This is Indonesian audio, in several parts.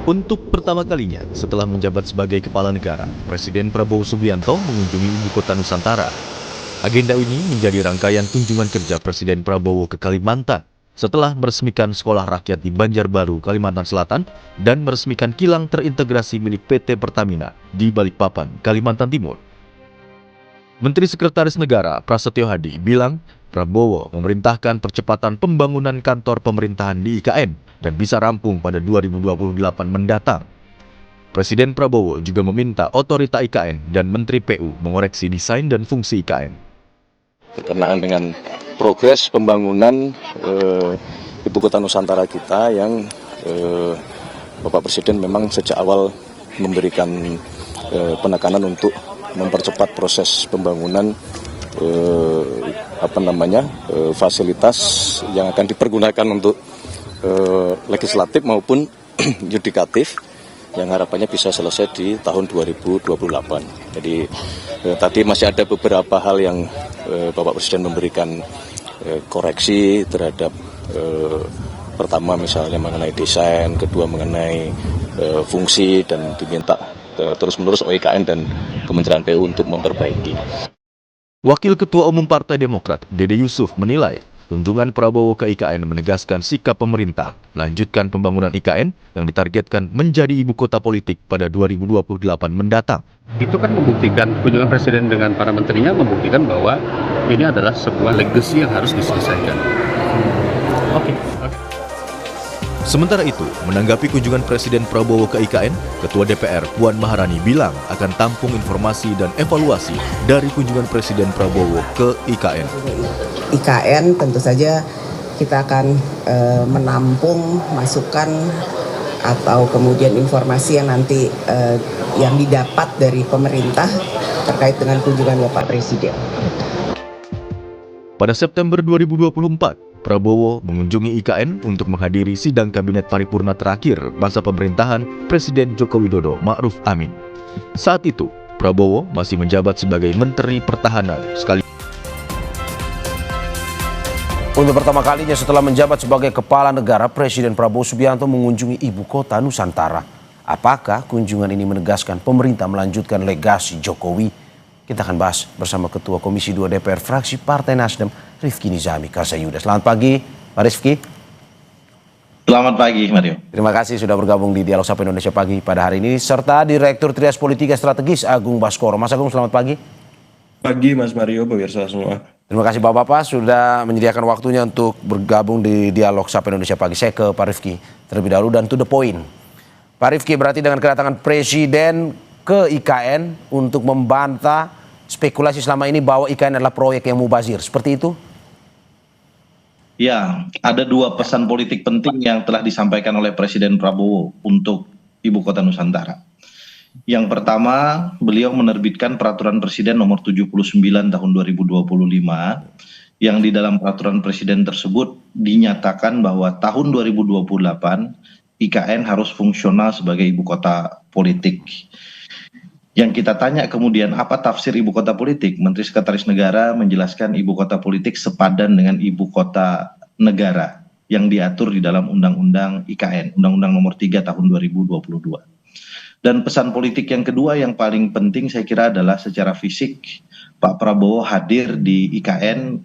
Untuk pertama kalinya setelah menjabat sebagai kepala negara, Presiden Prabowo Subianto mengunjungi ibu kota Nusantara. Agenda ini menjadi rangkaian kunjungan kerja Presiden Prabowo ke Kalimantan setelah meresmikan sekolah rakyat di Banjarbaru, Kalimantan Selatan dan meresmikan kilang terintegrasi milik PT Pertamina di Balikpapan, Kalimantan Timur. Menteri Sekretaris Negara Prasetyo Hadi bilang Prabowo memerintahkan percepatan pembangunan kantor pemerintahan di IKN dan bisa rampung pada 2028 mendatang. Presiden Prabowo juga meminta otorita IKN dan Menteri PU mengoreksi desain dan fungsi IKN. Berkenaan dengan progres pembangunan ibu kota Nusantara kita yang Bapak Presiden memang sejak awal memberikan penekanan untuk mempercepat proses pembangunan fasilitas yang akan dipergunakan untuk legislatif maupun yudikatif yang harapannya bisa selesai di tahun 2028. Jadi tadi masih ada beberapa hal yang Bapak Presiden memberikan koreksi terhadap pertama misalnya mengenai desain, kedua mengenai fungsi, dan diminta terus-menerus OIKN dan Kementerian PU untuk memperbaiki. Wakil Ketua Umum Partai Demokrat, Dede Yusuf, menilai kunjungan Prabowo ke IKN menegaskan sikap pemerintah melanjutkan pembangunan IKN yang ditargetkan menjadi ibu kota politik pada 2028 mendatang. Itu kan membuktikan, kunjungan Presiden dengan para menterinya membuktikan bahwa ini adalah sebuah legacy yang harus diselesaikan. Oke. Sementara itu, menanggapi kunjungan Presiden Prabowo ke IKN, Ketua DPR Puan Maharani bilang akan tampung informasi dan evaluasi dari kunjungan Presiden Prabowo ke IKN. IKN tentu saja kita akan menampung masukan atau kemudian informasi yang nanti yang didapat dari pemerintah terkait dengan kunjungan Bapak Presiden. Pada September 2024, Prabowo mengunjungi IKN untuk menghadiri sidang kabinet paripurna terakhir masa pemerintahan Presiden Joko Widodo Ma'ruf Amin. Saat itu, Prabowo masih menjabat sebagai Menteri Pertahanan sekali. Untuk pertama kalinya setelah menjabat sebagai kepala negara, Presiden Prabowo Subianto mengunjungi ibu kota Nusantara. Apakah kunjungan ini menegaskan pemerintah melanjutkan legasi Jokowi? Kita akan bahas bersama Ketua Komisi 2 DPR fraksi Partai Nasdem, Rifki Nizami Karsayuda. Selamat pagi, Pak Rifki. Selamat pagi, Mario. Terima kasih sudah bergabung di Dialog Sapa Indonesia Pagi pada hari ini, serta Direktur Trias Politika Strategis Agung Baskoro. Mas Agung, selamat pagi. Pagi, Mas Mario, pemirsa semua. Terima kasih Bapak-Bapak sudah menyediakan waktunya untuk bergabung di Dialog Sapa Indonesia Pagi. Saya ke Pak Rifki terlebih dahulu dan to the point. Pak Rifki, berarti dengan kedatangan Presiden ke IKN untuk membantah spekulasi selama ini bahwa IKN adalah proyek yang mubazir, seperti itu? Ya, ada dua pesan politik penting yang telah disampaikan oleh Presiden Prabowo untuk Ibu Kota Nusantara. Yang pertama, beliau menerbitkan Peraturan Presiden nomor 79 tahun 2025, yang di dalam Peraturan Presiden tersebut dinyatakan bahwa tahun 2028 IKN harus fungsional sebagai ibu kota politik. Yang kita tanya kemudian apa tafsir ibu kota politik? Menteri Sekretaris Negara menjelaskan ibu kota politik sepadan dengan ibu kota negara yang diatur di dalam Undang-Undang IKN, Undang-Undang nomor 3 tahun 2022. Dan pesan politik yang kedua yang paling penting saya kira adalah secara fisik Pak Prabowo hadir di IKN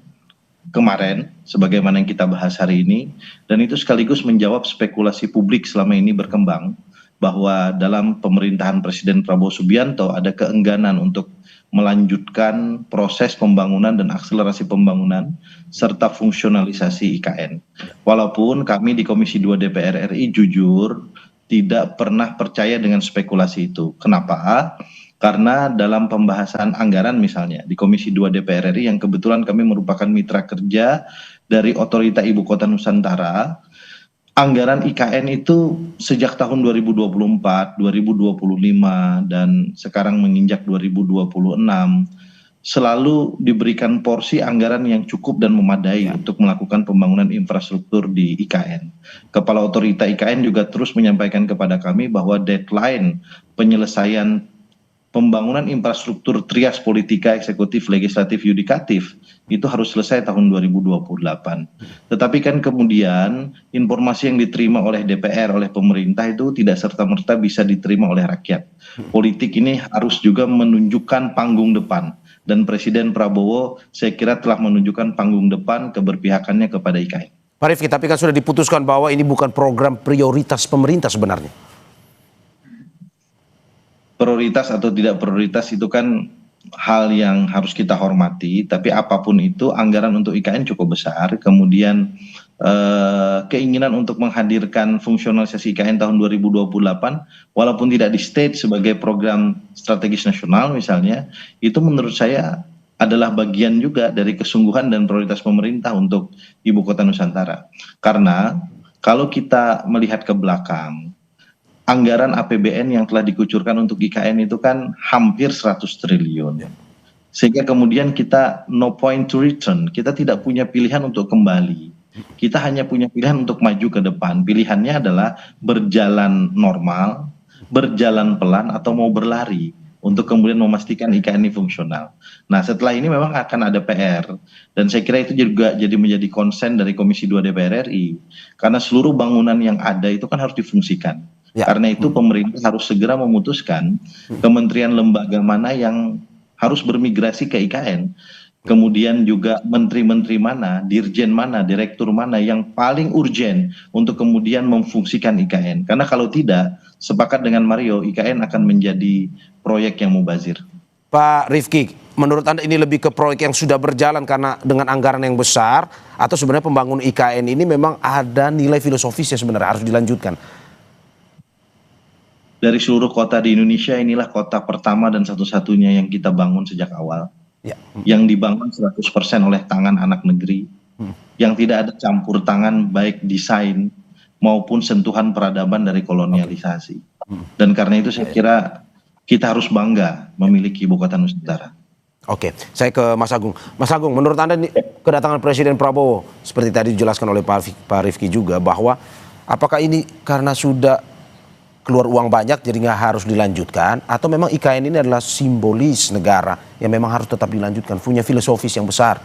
kemarin sebagaimana yang kita bahas hari ini, dan itu sekaligus menjawab spekulasi publik selama ini berkembang bahwa dalam pemerintahan Presiden Prabowo Subianto ada keengganan untuk melanjutkan proses pembangunan dan akselerasi pembangunan serta fungsionalisasi IKN. Walaupun kami di Komisi 2 DPR RI jujur tidak pernah percaya dengan spekulasi itu. Kenapa? Karena dalam pembahasan anggaran misalnya di Komisi 2 DPR RI yang kebetulan kami merupakan mitra kerja dari Otorita Ibu Kota Nusantara, anggaran IKN itu sejak tahun 2024, 2025 dan sekarang menginjak 2026 selalu diberikan porsi anggaran yang cukup dan memadai untuk melakukan pembangunan infrastruktur di IKN. Kepala Otorita IKN juga terus menyampaikan kepada kami bahwa deadline penyelesaian pembangunan infrastruktur trias politika, eksekutif, legislatif, yudikatif itu harus selesai tahun 2028. Tetapi kan kemudian informasi yang diterima oleh DPR, oleh pemerintah itu tidak serta-merta bisa diterima oleh rakyat. Politik ini harus juga menunjukkan panggung depan. Dan Presiden Prabowo saya kira telah menunjukkan panggung depan keberpihakannya kepada IKN. Pak Rifki, tapi kan sudah diputuskan bahwa ini bukan program prioritas pemerintah sebenarnya. Prioritas atau tidak prioritas itu kan hal yang harus kita hormati, tapi apapun itu anggaran untuk IKN cukup besar, kemudian keinginan untuk menghadirkan fungsionalisasi IKN tahun 2028 walaupun tidak di state sebagai program strategis nasional misalnya, itu menurut saya adalah bagian juga dari kesungguhan dan prioritas pemerintah untuk Ibu Kota Nusantara. Karena kalau kita melihat ke belakang, anggaran APBN yang telah dikucurkan untuk IKN itu kan hampir 100 triliun. Sehingga kemudian kita no point to return, kita tidak punya pilihan untuk kembali. Kita hanya punya pilihan untuk maju ke depan. Pilihannya adalah berjalan normal, berjalan pelan, atau mau berlari untuk kemudian memastikan IKN ini fungsional. Nah, setelah ini memang akan ada PR, dan saya kira itu juga jadi menjadi konsen dari Komisi 2 DPR RI, karena seluruh bangunan yang ada itu kan harus difungsikan. Karena itu pemerintah harus segera memutuskan kementerian lembaga mana yang harus bermigrasi ke IKN. Kemudian juga menteri-menteri mana, dirjen mana, direktur mana yang paling urgen untuk kemudian memfungsikan IKN. Karena kalau tidak, sepakat dengan Mario, IKN akan menjadi proyek yang mubazir. Pak Rifki, menurut Anda ini lebih ke proyek yang sudah berjalan karena dengan anggaran yang besar, atau sebenarnya pembangunan IKN ini memang ada nilai filosofisnya sebenarnya harus dilanjutkan? Dari seluruh kota di Indonesia, inilah kota pertama dan satu-satunya yang kita bangun sejak awal. Yang dibangun 100% oleh tangan anak negeri, yang tidak ada campur tangan baik desain maupun sentuhan peradaban dari kolonialisasi. Dan karena itu saya kira kita harus bangga memiliki Ibu Kota Nusantara. Oke, saya ke Mas Agung. Mas Agung, menurut Anda kedatangan Presiden Prabowo, seperti tadi dijelaskan oleh Pak Rifki juga, bahwa apakah ini karena sudah keluar uang banyak jadi nggak harus dilanjutkan, atau memang IKN ini adalah simbolis negara yang memang harus tetap dilanjutkan, punya filosofis yang besar?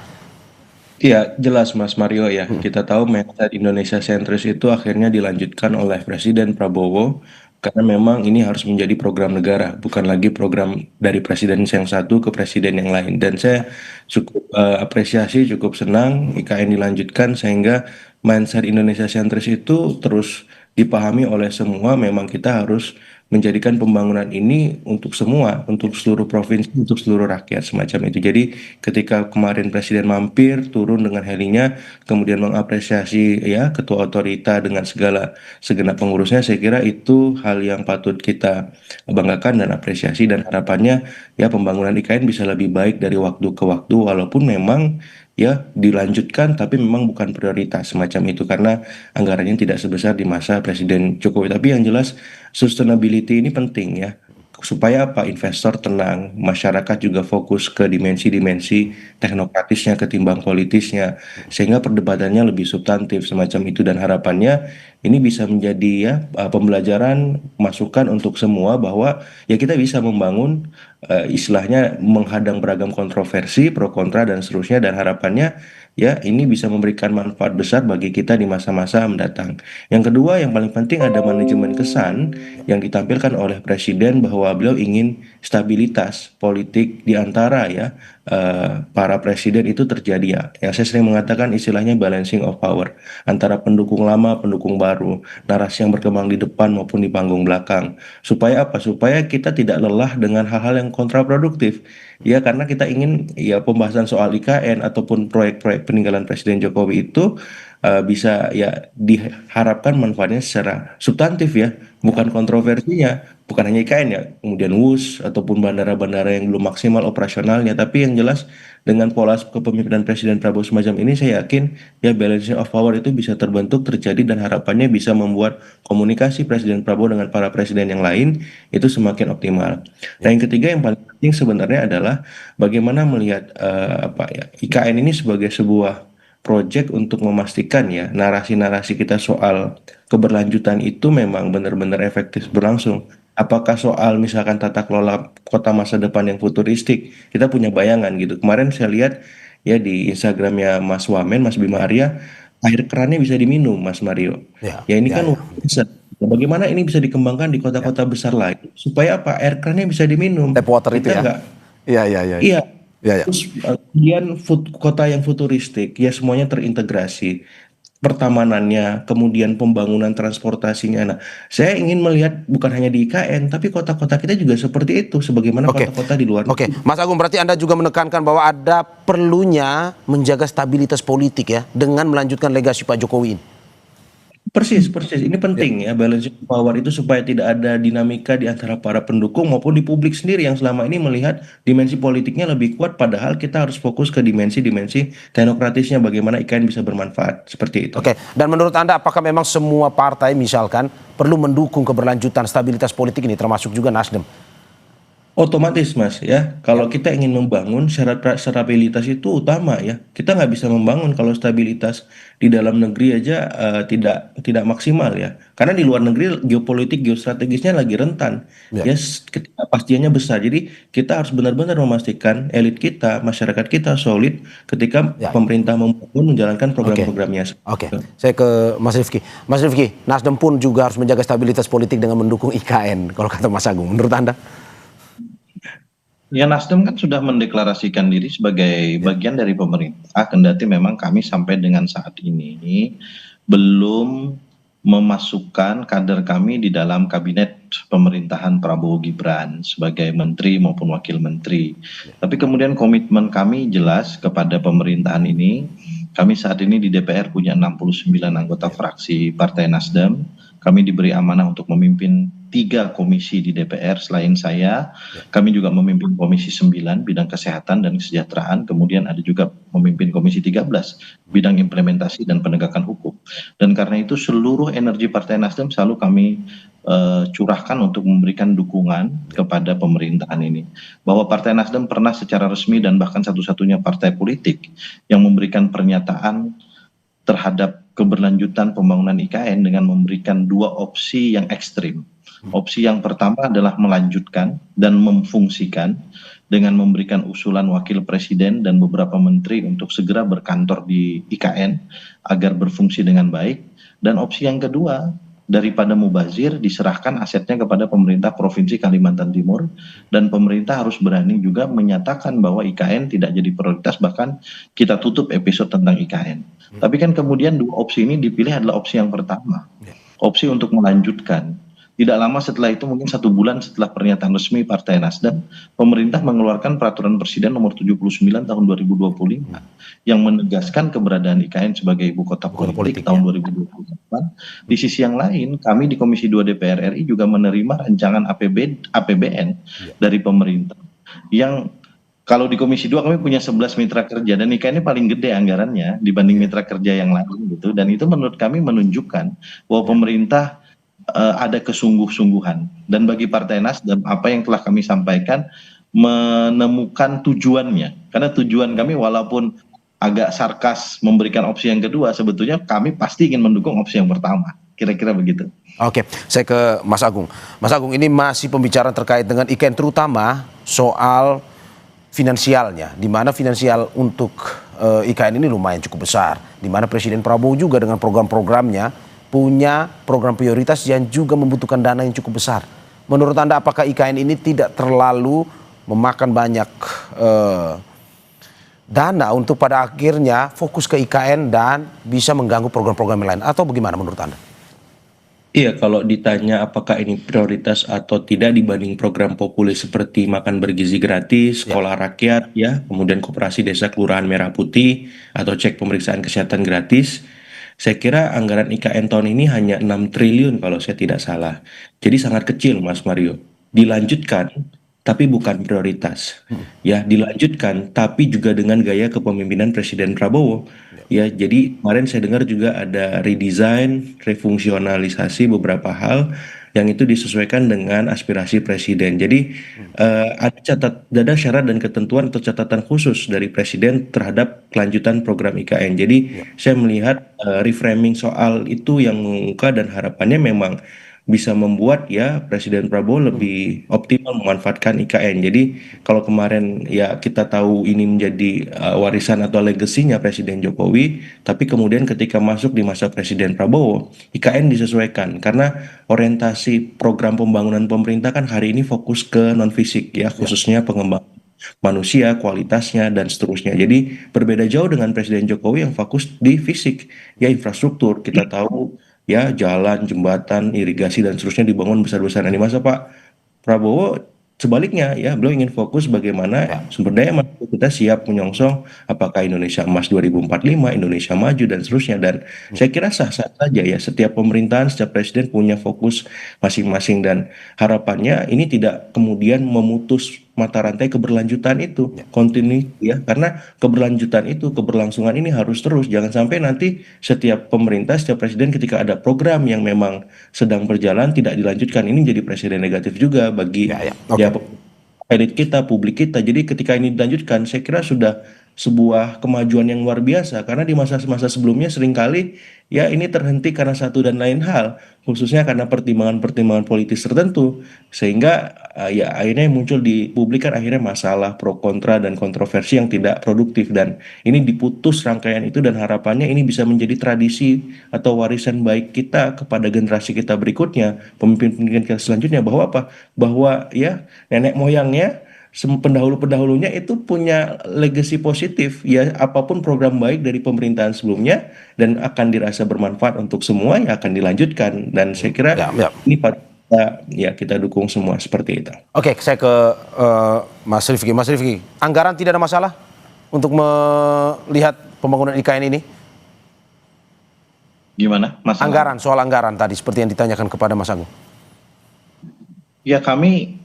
Iya, jelas Mas Mario ya. Kita tahu mindset Indonesia sentris itu akhirnya dilanjutkan oleh Presiden Prabowo karena memang ini harus menjadi program negara, bukan lagi program dari presiden yang satu ke presiden yang lain. Dan saya cukup apresiasi, cukup senang IKN dilanjutkan sehingga mindset Indonesia sentris itu terus dipahami oleh semua. Memang kita harus menjadikan pembangunan ini untuk semua, untuk seluruh provinsi, untuk seluruh rakyat, semacam itu. Jadi ketika kemarin Presiden mampir, turun dengan helinya, kemudian mengapresiasi ya ketua otorita dengan segenap pengurusnya, saya kira itu hal yang patut kita banggakan dan apresiasi, dan harapannya ya pembangunan IKN bisa lebih baik dari waktu ke waktu, walaupun memang ya dilanjutkan tapi memang bukan prioritas semacam itu karena anggarannya tidak sebesar di masa Presiden Jokowi. Tapi yang jelas sustainability ini penting ya, supaya apa, investor tenang, masyarakat juga fokus ke dimensi-dimensi teknokratisnya ketimbang politisnya, sehingga perdebatannya lebih substantif semacam itu. Dan harapannya ini bisa menjadi ya pembelajaran, masukan untuk semua bahwa ya kita bisa membangun istilahnya menghadang beragam kontroversi, pro kontra dan seterusnya, dan harapannya ya ini bisa memberikan manfaat besar bagi kita di masa-masa mendatang. Yang kedua yang paling penting ada manajemen kesan yang ditampilkan oleh Presiden bahwa beliau ingin stabilitas politik di antara ya para presiden itu terjadi ya. Yang saya sering mengatakan istilahnya balancing of power antara pendukung lama, pendukung baru, narasi yang berkembang di depan maupun di panggung belakang. Supaya apa? Supaya kita tidak lelah dengan hal-hal yang kontraproduktif. Ya karena kita ingin ya pembahasan soal IKN ataupun proyek-proyek peninggalan Presiden Jokowi itu bisa ya diharapkan manfaatnya secara substantif ya, bukan kontroversinya, bukan hanya IKN ya, kemudian WUS ataupun bandara-bandara yang belum maksimal operasionalnya, tapi yang jelas dengan pola kepemimpinan Presiden Prabowo semacam ini saya yakin ya balancing of power itu bisa terbentuk, terjadi, dan harapannya bisa membuat komunikasi Presiden Prabowo dengan para presiden yang lain itu semakin optimal. Nah yang ketiga yang paling penting sebenarnya adalah bagaimana melihat IKN ini sebagai sebuah project untuk memastikan ya narasi-narasi kita soal keberlanjutan itu memang benar-benar efektif berlangsung. Apakah soal misalkan tata kelola kota masa depan yang futuristik, kita punya bayangan gitu. Kemarin saya lihat ya di Instagramnya Mas Wamen, Mas Bima Arya, air kerannya bisa diminum, Mas Mario. Ya, Ya ini ya, kan ya, luar biasa. Nah, bagaimana ini bisa dikembangkan di ya. kota-kota besar lain supaya apa? Air kerannya bisa diminum. Tap water itu Kita ya. nggak, Iya, iya, iya. iya. Iya, iya. Terus kemudian kota yang futuristik, ya semuanya terintegrasi. Pertamanannya, kemudian pembangunan transportasinya. Nah, saya ingin melihat bukan hanya di IKN, tapi kota-kota kita juga seperti itu, sebagaimana Oke. kota-kota di luar Oke, negeri. Mas Agung, berarti Anda juga menekankan bahwa ada perlunya menjaga stabilitas politik ya dengan melanjutkan legasi Pak Jokowi ini. Persis, persis. Ini Ya. penting ya, balance of power itu supaya tidak ada dinamika di antara para pendukung maupun di publik sendiri yang selama ini melihat dimensi politiknya lebih kuat, padahal kita harus fokus ke dimensi-dimensi teknokratisnya, bagaimana IKN bisa bermanfaat. Seperti itu. Oke, dan menurut Anda apakah memang semua partai misalkan perlu mendukung keberlanjutan stabilitas politik ini termasuk juga Nasdem? Otomatis Mas ya, kalau kita ingin membangun syarat stabilitas itu utama ya. Kita nggak bisa membangun kalau stabilitas di dalam negeri aja tidak maksimal ya. Karena di luar negeri geopolitik geostrategisnya lagi rentan Ya. ya, ketidakpastiannya besar. Jadi kita harus benar-benar memastikan elit kita, masyarakat kita solid ketika Ya. pemerintah membangun menjalankan Oke. program-programnya. Oke, saya ke Mas Rifki. Mas Rifki, Nasdem pun juga harus menjaga stabilitas politik dengan mendukung IKN, kalau kata Mas Agung. Menurut Anda? Ya, Nasdem kan sudah mendeklarasikan diri sebagai bagian dari pemerintah, kendati memang kami sampai dengan saat ini belum memasukkan kader kami di dalam kabinet pemerintahan Prabowo Gibran sebagai menteri maupun wakil menteri. Tapi kemudian komitmen kami jelas kepada pemerintahan ini. Kami saat ini di DPR punya 69 anggota fraksi Partai Nasdem. Kami diberi amanah untuk memimpin 3 komisi di DPR selain saya. Kami juga memimpin Komisi 9 bidang kesehatan dan kesejahteraan, kemudian ada juga memimpin Komisi 13 bidang implementasi dan penegakan hukum. Dan karena itu seluruh energi Partai Nasdem selalu kami curahkan untuk memberikan dukungan kepada pemerintahan ini. Bahwa Partai Nasdem pernah secara resmi dan bahkan satu-satunya partai politik yang memberikan pernyataan terhadap keberlanjutan pembangunan IKN dengan memberikan 2 opsi yang ekstrim. Opsi yang pertama adalah melanjutkan dan memfungsikan dengan memberikan usulan wakil presiden dan beberapa menteri untuk segera berkantor di IKN agar berfungsi dengan baik. Dan opsi yang kedua, daripada mubazir, diserahkan asetnya kepada pemerintah Provinsi Kalimantan Timur, dan pemerintah harus berani juga menyatakan bahwa IKN tidak jadi prioritas, bahkan kita tutup episode tentang IKN. Tapi kan kemudian 2 opsi ini dipilih adalah opsi yang pertama, opsi untuk melanjutkan. Tidak lama setelah itu, mungkin 1 bulan setelah pernyataan resmi Partai Nasdem, pemerintah mengeluarkan Peraturan Presiden Nomor 79 Tahun 2025 yang menegaskan keberadaan IKN sebagai ibu kota politik tahun 2028. Di sisi yang lain, kami di Komisi 2 DPR RI juga menerima rancangan APBN dari pemerintah yang kalau di Komisi 2 kami punya 11 mitra kerja dan IKN ini paling gede anggarannya dibanding mitra kerja yang lain gitu, dan itu menurut kami menunjukkan bahwa pemerintah ada kesungguh-sungguhan. Dan bagi Partai Nasdem, apa yang telah kami sampaikan menemukan tujuannya. Karena tujuan kami walaupun agak sarkas memberikan opsi yang kedua, sebetulnya kami pasti ingin mendukung opsi yang pertama. Kira-kira begitu. Oke, saya ke Mas Agung. Mas Agung, ini masih pembicaraan terkait dengan IKN, terutama soal finansialnya, di mana finansial untuk IKN ini lumayan cukup besar, di mana Presiden Prabowo juga dengan program-programnya punya program prioritas yang juga membutuhkan dana yang cukup besar. Menurut Anda apakah IKN ini tidak terlalu memakan banyak dana untuk pada akhirnya fokus ke IKN dan bisa mengganggu program-program yang lain, atau bagaimana menurut Anda? Iya, kalau ditanya apakah ini prioritas atau tidak dibanding program populer seperti makan bergizi gratis, sekolah rakyat, ya, kemudian koperasi desa kelurahan merah putih, atau cek pemeriksaan kesehatan gratis, saya kira anggaran IKN tahun ini hanya 6 triliun kalau saya tidak salah. Jadi sangat kecil, Mas Mario. Dilanjutkan, tapi bukan prioritas. Ya, dilanjutkan, tapi juga dengan gaya kepemimpinan Presiden Prabowo. Ya, jadi kemarin saya dengar juga ada redesign, refungsionalisasi beberapa hal yang itu disesuaikan dengan aspirasi presiden. Jadi ada syarat dan ketentuan atau catatan khusus dari presiden terhadap kelanjutan program IKN. Jadi saya melihat reframing soal itu yang mengemuka dan harapannya memang bisa membuat ya Presiden Prabowo lebih optimal memanfaatkan IKN. Jadi kalau kemarin ya kita tahu ini menjadi warisan atau legasinya Presiden Jokowi, tapi kemudian ketika masuk di masa Presiden Prabowo, IKN disesuaikan karena orientasi program pembangunan pemerintah kan hari ini fokus ke non fisik ya, khususnya pengembangan manusia, kualitasnya, dan seterusnya. Jadi berbeda jauh dengan Presiden Jokowi yang fokus di fisik, ya infrastruktur. Kita tahu ya jalan, jembatan, irigasi, dan seterusnya dibangun besar-besaran. Di masa Pak Prabowo sebaliknya ya, beliau ingin fokus bagaimana sumber daya manusia kita siap menyongsong apakah Indonesia Emas 2045, Indonesia Maju, dan seterusnya. Dan saya kira sah-sah saja ya, setiap pemerintahan, setiap presiden punya fokus masing-masing, dan harapannya ini tidak kemudian memutus mata rantai keberlanjutan itu, continuity ya, karena keberlanjutan itu, keberlangsungan ini harus terus, jangan sampai nanti setiap pemerintah, setiap presiden ketika ada program yang memang sedang berjalan tidak dilanjutkan, ini jadi presiden negatif juga bagi ya elit kita, publik kita. Jadi ketika ini dilanjutkan, saya kira sudah sebuah kemajuan yang luar biasa, karena di masa-masa sebelumnya seringkali ya ini terhenti karena satu dan lain hal, khususnya karena pertimbangan-pertimbangan politis tertentu, sehingga ya akhirnya yang muncul di publik kan akhirnya masalah pro kontra dan kontroversi yang tidak produktif, dan ini diputus rangkaian itu, dan harapannya ini bisa menjadi tradisi atau warisan baik kita kepada generasi kita berikutnya, pemimpin-pemimpin kita selanjutnya, bahwa apa? Bahwa ya nenek moyangnya pendahulu-pendahulunya itu punya legacy positif ya, apapun program baik dari pemerintahan sebelumnya dan akan dirasa bermanfaat untuk semua ya akan dilanjutkan, dan saya kira ini kita dukung semua seperti itu. Oke, saya ke Mas Rifki. Mas Rifki, anggaran tidak ada masalah untuk melihat pembangunan IKN ini? Gimana masalah? Anggaran, soal anggaran tadi seperti yang ditanyakan kepada Mas Agung. Ya kami,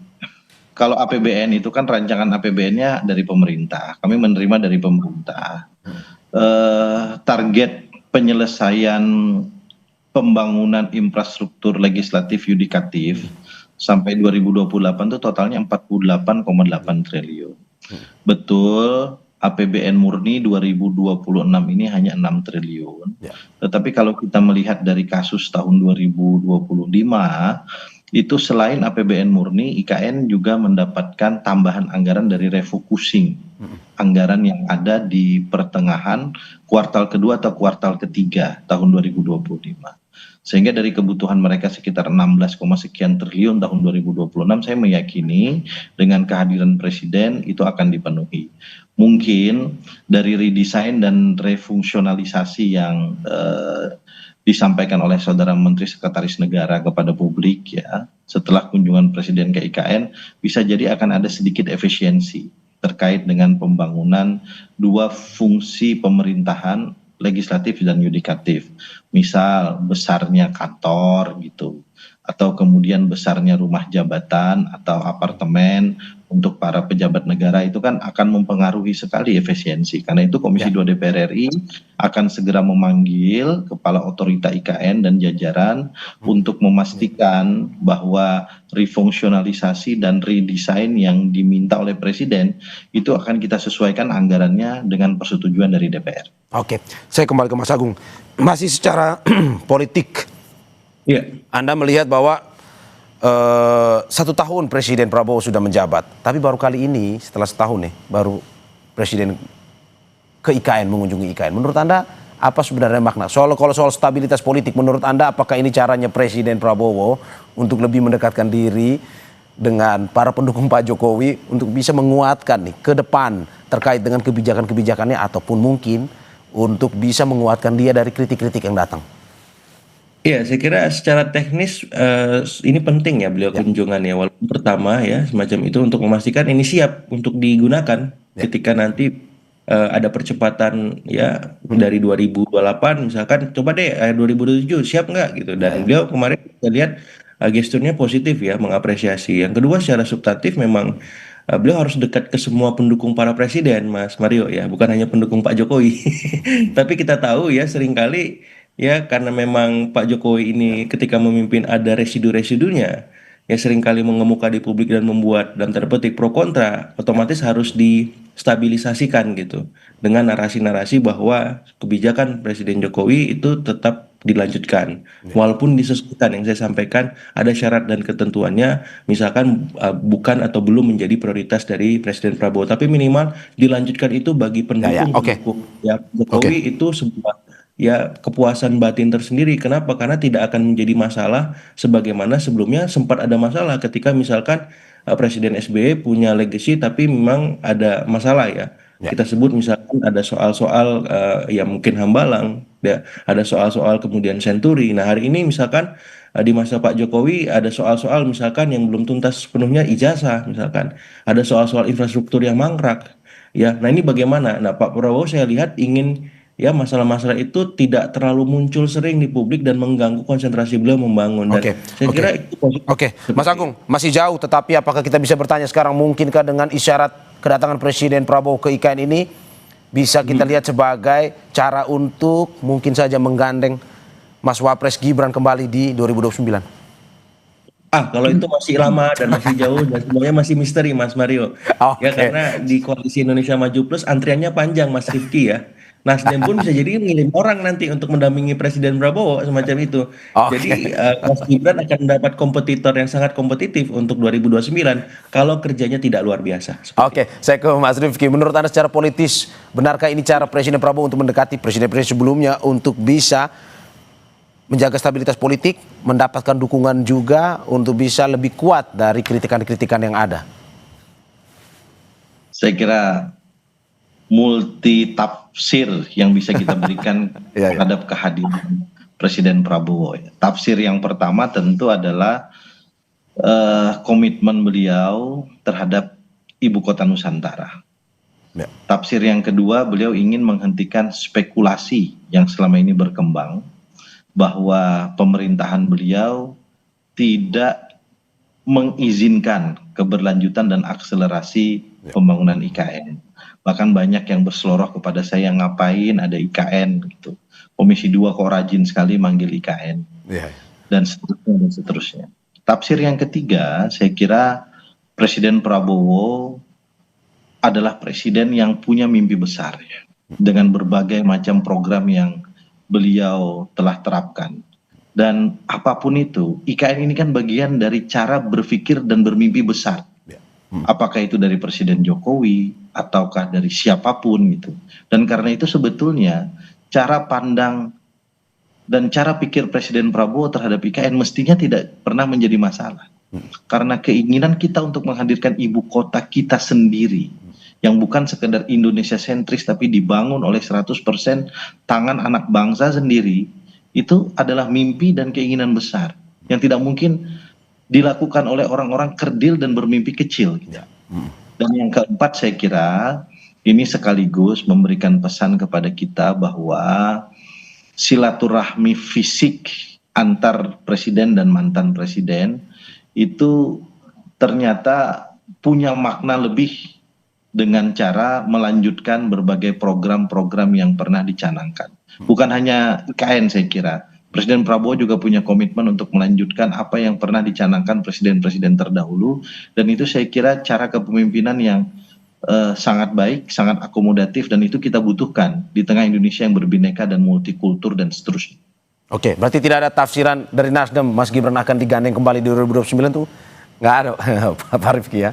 kalau APBN itu kan rancangan APBN-nya dari pemerintah, kami menerima dari pemerintah. Target penyelesaian pembangunan infrastruktur legislatif yudikatif sampai 2028 itu totalnya 48,8 triliun. Betul, APBN murni 2026 ini hanya 6 triliun. Tetapi kalau kita melihat dari kasus tahun 2025, itu selain APBN murni, IKN juga mendapatkan tambahan anggaran dari refocusing anggaran yang ada di pertengahan kuartal kedua atau kuartal ketiga tahun 2025. Sehingga dari kebutuhan mereka sekitar 16, sekian triliun tahun 2026, saya meyakini dengan kehadiran Presiden itu akan dipenuhi. Mungkin dari redesign dan refungsionalisasi yang disampaikan oleh Saudara Menteri Sekretaris Negara kepada publik ya, setelah kunjungan Presiden ke IKN, bisa jadi akan ada sedikit efisiensi terkait dengan pembangunan dua fungsi pemerintahan, legislatif dan yudikatif. Misal besarnya kantor gitu, atau kemudian besarnya rumah jabatan atau apartemen untuk para pejabat negara, itu kan akan mempengaruhi sekali efisiensi. Karena itu Komisi 2 DPR RI akan segera memanggil Kepala Otorita IKN dan jajaran untuk memastikan bahwa refungsionalisasi dan redesign yang diminta oleh Presiden itu akan kita sesuaikan anggarannya dengan persetujuan dari DPR. Oke, saya kembali ke Mas Agung. Masih secara politik, Anda melihat bahwa 1 tahun Presiden Prabowo sudah menjabat, tapi baru kali ini setelah setahun nih baru Presiden ke IKN, mengunjungi IKN. Menurut Anda apa sebenarnya makna? Kalau soal stabilitas politik, menurut Anda apakah ini caranya Presiden Prabowo untuk lebih mendekatkan diri dengan para pendukung Pak Jokowi untuk bisa menguatkan nih ke depan terkait dengan kebijakan-kebijakannya, ataupun mungkin untuk bisa menguatkan dia dari kritik-kritik yang datang? Iya, saya kira secara teknis ini penting ya beliau kunjungan ya, walaupun pertama ya semacam itu untuk memastikan ini siap untuk digunakan ketika nanti ada percepatan ya dari 2028 misalkan, coba deh 2027 siap nggak gitu, dan beliau kemarin kita lihat gesturnya positif ya, mengapresiasi. Yang kedua secara substantif memang beliau harus dekat ke semua pendukung para presiden, Mas Mario ya, bukan hanya pendukung Pak Jokowi. Tapi kita tahu ya seringkali ya karena memang Pak Jokowi ini ketika memimpin ada residu-residunya ya, seringkali mengemuka di publik dan membuat dalam tanda petik pro kontra, otomatis harus distabilisasikan gitu dengan narasi-narasi bahwa kebijakan Presiden Jokowi itu tetap dilanjutkan. Walaupun disesuaikan yang saya sampaikan ada syarat dan ketentuannya, misalkan bukan atau belum menjadi prioritas dari Presiden Prabowo, tapi minimal dilanjutkan itu bagi pendukung oke. pendukung ya Jokowi itu sebuah ya kepuasan batin tersendiri. Kenapa? Karena tidak akan menjadi masalah sebagaimana sebelumnya sempat ada masalah ketika misalkan Presiden SBY punya legacy tapi memang ada masalah ya. Ya. Kita sebut misalkan ada soal-soal yang mungkin hambalang, ya, ada soal-soal kemudian senturi. Nah hari ini misalkan di masa Pak Jokowi ada soal-soal misalkan yang belum tuntas sepenuhnya ijazah, misalkan ada soal-soal infrastruktur yang mangkrak. Ya, nah ini bagaimana? Nah Pak Prabowo saya lihat ingin ya masalah-masalah itu tidak terlalu muncul sering di publik dan mengganggu konsentrasi beliau membangun. Dan Oke, saya kira itu positif. Oke, Mas Agung, masih jauh, tetapi apakah kita bisa bertanya sekarang, mungkinkah dengan isyarat kedatangan Presiden Prabowo ke IKN ini bisa kita lihat sebagai cara untuk mungkin saja menggandeng Mas Wapres Gibran kembali di 2029? Kalau itu masih lama dan masih jauh dan semuanya masih misteri Mas Mario. Oke. Ya karena di Koalisi Indonesia Maju Plus antriannya panjang Mas Rifki ya. Nasdem pun bisa jadi ngirim orang nanti untuk mendampingi Presiden Prabowo semacam itu. Oke. Jadi Mas Gibran akan mendapat kompetitor yang sangat kompetitif untuk 2029 kalau kerjanya tidak luar biasa. Oke, saya ke Mas Rifki. Menurut Anda secara politis, benarkah ini cara Presiden Prabowo untuk mendekati presiden-presiden sebelumnya untuk bisa menjaga stabilitas politik, mendapatkan dukungan juga untuk bisa lebih kuat dari kritikan-kritikan yang ada? Saya kira multi tafsir yang bisa kita berikan terhadap kehadiran Presiden Prabowo. Tafsir yang pertama tentu adalah komitmen beliau terhadap ibu kota Nusantara. Ya. Tafsir yang kedua, beliau ingin menghentikan spekulasi yang selama ini berkembang bahwa pemerintahan beliau tidak mengizinkan keberlanjutan dan akselerasi pembangunan IKN. Bahkan banyak yang berseloroh kepada saya, ngapain ada IKN gitu. Komisi 2 kok rajin sekali manggil IKN. Dan seterusnya dan seterusnya. Tafsir yang ketiga, saya kira Presiden Prabowo adalah presiden yang punya mimpi besar ya, dengan berbagai macam program yang beliau telah terapkan. Dan apapun itu, IKN ini kan bagian dari cara berpikir dan bermimpi besar. Apakah itu dari Presiden Jokowi ataukah dari siapapun gitu. Dan karena itu sebetulnya cara pandang dan cara pikir Presiden Prabowo terhadap IKN mestinya tidak pernah menjadi masalah. Karena keinginan kita untuk menghadirkan ibu kota kita sendiri yang bukan sekedar Indonesia sentris tapi dibangun oleh 100% tangan anak bangsa sendiri, itu adalah mimpi dan keinginan besar yang tidak mungkin dilakukan oleh orang-orang kerdil dan bermimpi kecil. Dan yang keempat, saya kira ini sekaligus memberikan pesan kepada kita bahwa silaturahmi fisik antar presiden dan mantan presiden itu ternyata punya makna lebih dengan cara melanjutkan berbagai program-program yang pernah dicanangkan. Bukan hanya IKN, saya kira Presiden Prabowo juga punya komitmen untuk melanjutkan apa yang pernah dicanangkan presiden-presiden terdahulu, dan itu saya kira cara kepemimpinan yang sangat baik, sangat akomodatif, dan itu kita butuhkan di tengah Indonesia yang berbineka dan multikultur dan seterusnya. Oke, berarti tidak ada tafsiran dari Nasdem Mas Gibran akan digandeng kembali di 2029 tuh? Nggak ada, Pak Rifki ya?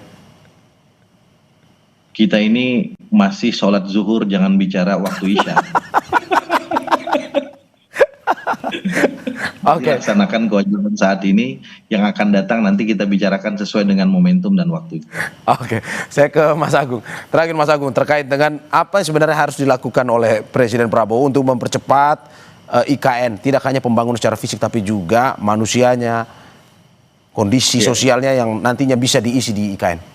Kita ini masih sholat zuhur, jangan bicara waktu isya. Oke. Dilaksanakan kewajiban saat ini, yang akan datang nanti kita bicarakan sesuai dengan momentum dan waktu itu. Oke, saya ke Mas Agung. Terakhir Mas Agung, terkait dengan apa yang sebenarnya harus dilakukan oleh Presiden Prabowo untuk mempercepat IKN, tidak hanya pembangunan secara fisik tapi juga manusianya, kondisi sosialnya yang nantinya bisa diisi di IKN.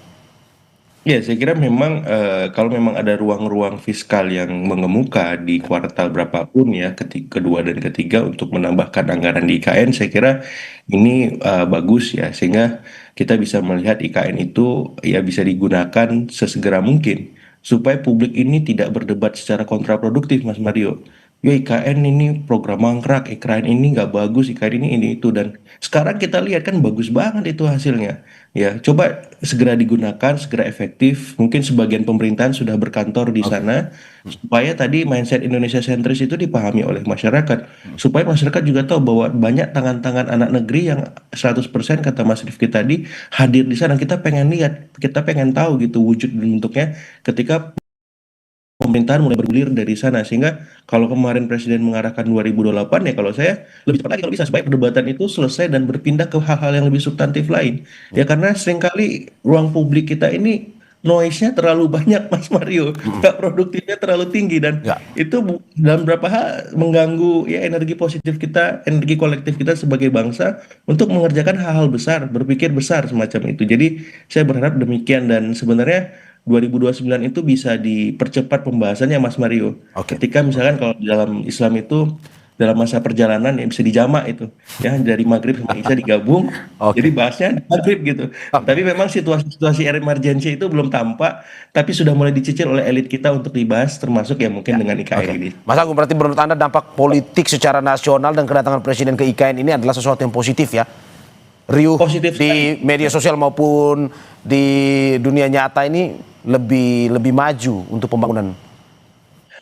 Ya, saya kira memang kalau memang ada ruang-ruang fiskal yang mengemuka di kuartal berapapun ya, kedua dan ketiga untuk menambahkan anggaran di IKN, saya kira ini bagus ya, sehingga kita bisa melihat IKN itu ya bisa digunakan sesegera mungkin supaya publik ini tidak berdebat secara kontraproduktif, Mas Mario. ya IKN ini program mangkrak, IKN ini nggak bagus, IKN ini itu. Dan sekarang kita lihat kan bagus banget itu hasilnya. Ya, coba segera digunakan, segera efektif. Mungkin sebagian pemerintahan sudah berkantor di sana, supaya tadi mindset Indonesia sentris itu dipahami oleh masyarakat. Supaya masyarakat juga tahu bahwa banyak tangan-tangan anak negeri yang 100% kata Mas Rifki tadi hadir di sana. Kita pengen lihat, kita pengen tahu gitu wujud dan bentuknya ketika pemerintahan mulai bergulir dari sana. Sehingga kalau kemarin presiden mengarahkan 2028, ya kalau saya lebih cepat lagi kalau bisa, supaya perdebatan itu selesai dan berpindah ke hal-hal yang lebih substantif lain. Ya karena seringkali ruang publik kita ini noise-nya terlalu banyak, Mas Mario, nggak produktifnya terlalu tinggi, dan Ya. itu dalam beberapa hal mengganggu ya energi positif kita, energi kolektif kita sebagai bangsa untuk mengerjakan hal-hal besar, berpikir besar semacam itu. Jadi saya berharap demikian, dan sebenarnya 2029 itu bisa dipercepat pembahasannya, Mas Mario. Oke. Ketika misalkan kalau di dalam Islam itu dalam masa perjalanan yang bisa dijamak itu, ya dari maghrib sampai isya digabung, Oke. jadi bahasnya di maghrib gitu. Tapi memang situasi-situasi emergency itu belum tampak, tapi sudah mulai dicicil oleh elit kita untuk dibahas, termasuk ya mungkin dengan IKN Oke. ini. Mas Agung, berarti menurut Anda dampak politik secara nasional dan kedatangan presiden ke IKN ini adalah sesuatu yang positif ya? Riuh Positif di media sosial maupun di dunia nyata ini lebih maju untuk pembangunan.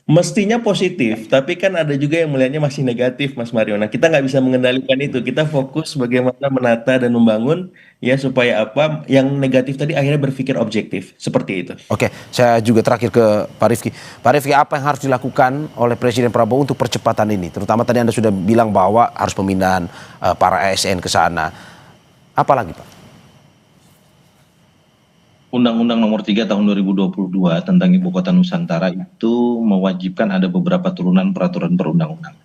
Mestinya positif, tapi kan ada juga yang melihatnya masih negatif, Mas Mario. Nah, kita nggak bisa mengendalikan itu. Kita fokus bagaimana menata dan membangun, ya supaya apa yang negatif tadi akhirnya berpikir objektif, seperti itu. Oke, saya juga terakhir ke Pak Rifki. Pak Rifki, apa yang harus dilakukan oleh Presiden Prabowo untuk percepatan ini? Terutama tadi Anda sudah bilang bahwa harus pemindahan para ASN ke sana. Apa lagi, Pak? Undang-Undang Nomor 3 Tahun 2022 tentang Ibu Kota Nusantara itu mewajibkan ada beberapa turunan peraturan perundang-undangan.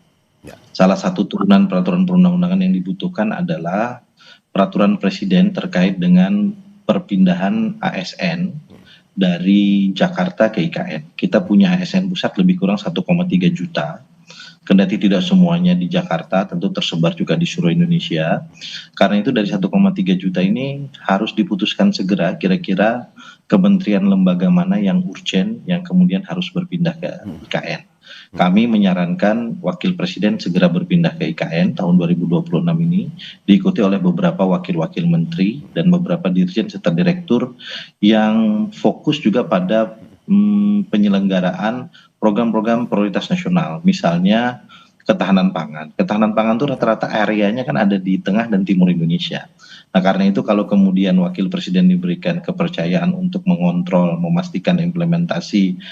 Ya. Salah satu turunan peraturan perundang-undangan yang dibutuhkan adalah peraturan presiden terkait dengan perpindahan ASN dari Jakarta ke IKN. Kita punya ASN pusat lebih kurang 1,3 juta. Kendati tidak semuanya di Jakarta, tentu tersebar juga di seluruh Indonesia. Karena itu dari 1,3 juta ini harus diputuskan segera kira-kira kementerian lembaga mana yang urgent yang kemudian harus berpindah ke IKN. Kami menyarankan Wakil Presiden segera berpindah ke IKN tahun 2026 ini, diikuti oleh beberapa wakil-wakil menteri dan beberapa dirjen serta direktur yang fokus juga pada penyelenggaraan program-program prioritas nasional, misalnya ketahanan pangan. Ketahanan pangan itu rata-rata areanya kan ada di tengah dan timur Indonesia. Nah, karena itu kalau kemudian Wakil Presiden diberikan kepercayaan untuk mengontrol, memastikan implementasi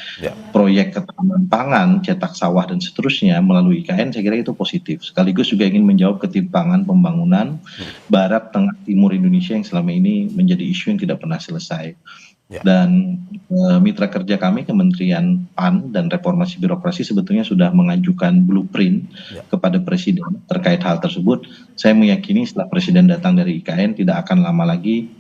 proyek ketahanan pangan, cetak sawah dan seterusnya melalui IKN, saya kira itu positif. Sekaligus juga ingin menjawab ketimpangan pembangunan barat, tengah, timur Indonesia yang selama ini menjadi isu yang tidak pernah selesai. Dan mitra kerja kami Kementerian PAN dan Reformasi Birokrasi sebetulnya sudah mengajukan blueprint kepada Presiden terkait hal tersebut. Saya meyakini setelah Presiden datang dari IKN tidak akan lama lagi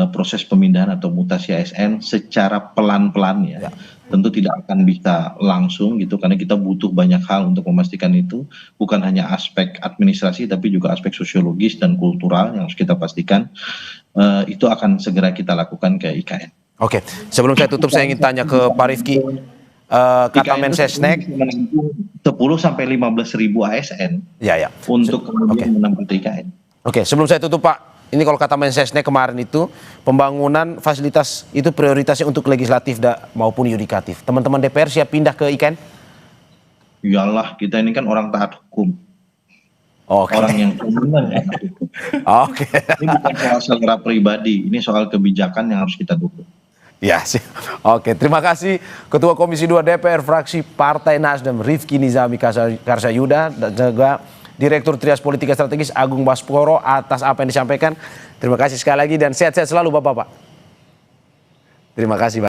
proses pemindahan atau mutasi ASN secara pelan-pelan ya. Tentu tidak akan bisa langsung gitu karena kita butuh banyak hal untuk memastikan itu, bukan hanya aspek administrasi tapi juga aspek sosiologis dan kultural yang harus kita pastikan itu akan segera kita lakukan ke IKN. Oke, sebelum saya tutup saya ingin tanya ke Pak Rifki, kata Mensesnek 10 sampai 15 ribu ASN untuk kemudian menempati IKN. Oke, sebelum saya tutup Pak, ini kalau kata Mensesnek kemarin itu pembangunan fasilitas itu prioritasnya untuk legislatif maupun yudikatif. Teman-teman DPR siap pindah ke IKN? Iyalah, kita ini kan orang taat hukum. Orang yang komitmen. Oke. Ini bukan soal selera pribadi, ini soal kebijakan yang harus kita dukung. Ya sih. Oke, terima kasih Ketua Komisi 2 DPR fraksi Partai Nasdem Rifki Nizami Karsayuda dan juga Direktur Trias Politika Strategis Agung Basporo atas apa yang disampaikan. Terima kasih sekali lagi dan sehat-sehat selalu Bapak-Bapak. Terima kasih Pak.